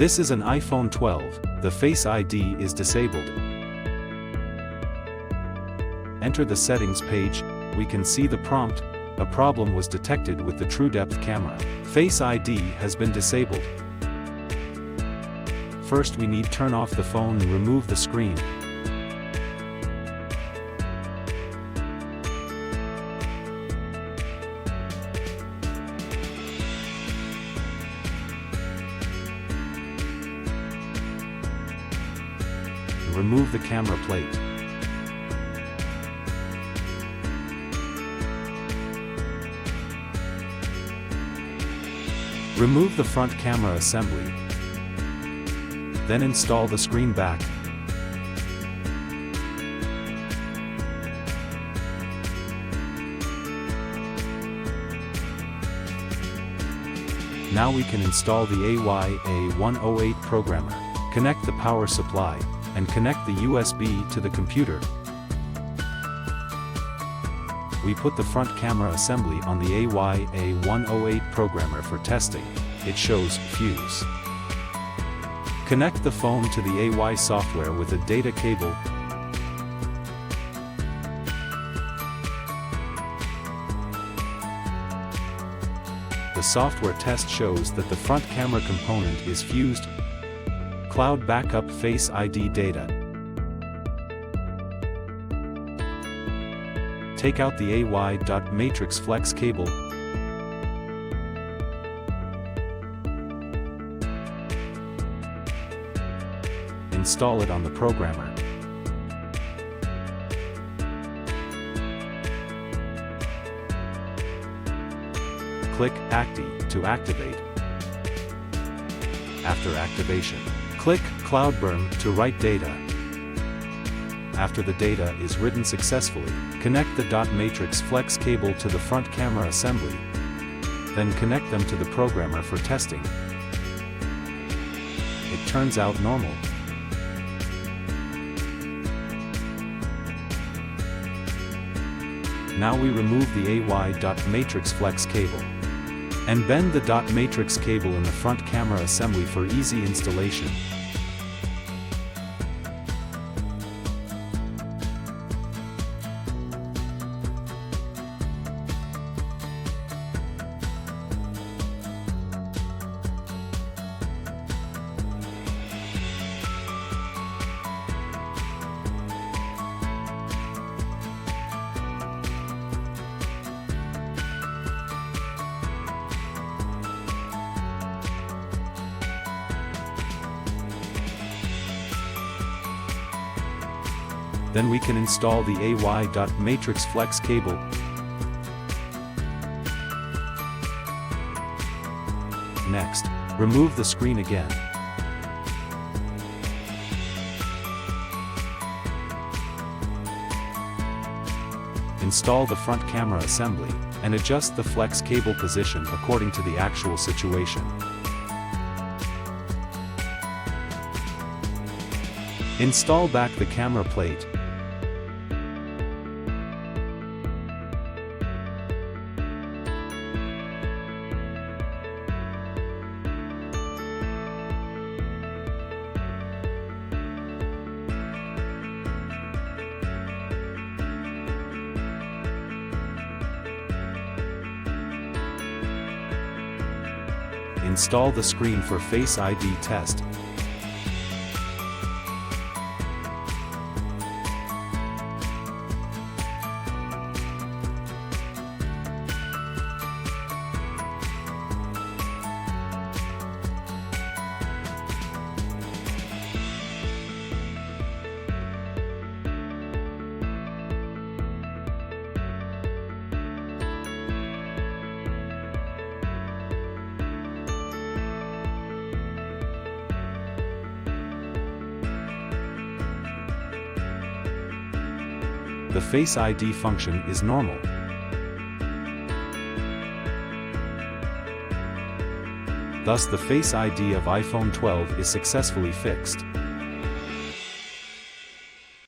This is an iPhone 12, the Face ID is disabled. Enter the settings page, we can see the prompt, a problem was detected with the TrueDepth camera. Face ID has been disabled. First we need to turn off the phone and remove the screen. Remove the camera plate. Remove the front camera assembly. Then install the screen back. Now we can install the AYA108 programmer, connect the power supply, and connect the USB to the computer. We put the front camera assembly on the AYA108 programmer for testing. It shows fuse. Connect the phone to the AY software with a data cable. The software test shows that the front camera component is fused. Cloud backup Face ID data. Take out the AY.matrix flex cable. Install it on the programmer. Click Acti to activate. After activation, click Cloudburn to write data. After the data is written successfully, connect the .matrix flex cable to the front camera assembly. Then connect them to the programmer for testing. It turns out normal. Now we remove the AY.matrix flex cable and bend the .matrix cable in the front camera assembly for easy installation. Then we can install the AY.matrix flex cable. Next, remove the screen again. Install the front camera assembly, and adjust the flex cable position according to the actual situation. Install back the camera plate. Install the screen for Face ID test. The Face ID function is normal. Thus the Face ID of iPhone 12 is successfully fixed.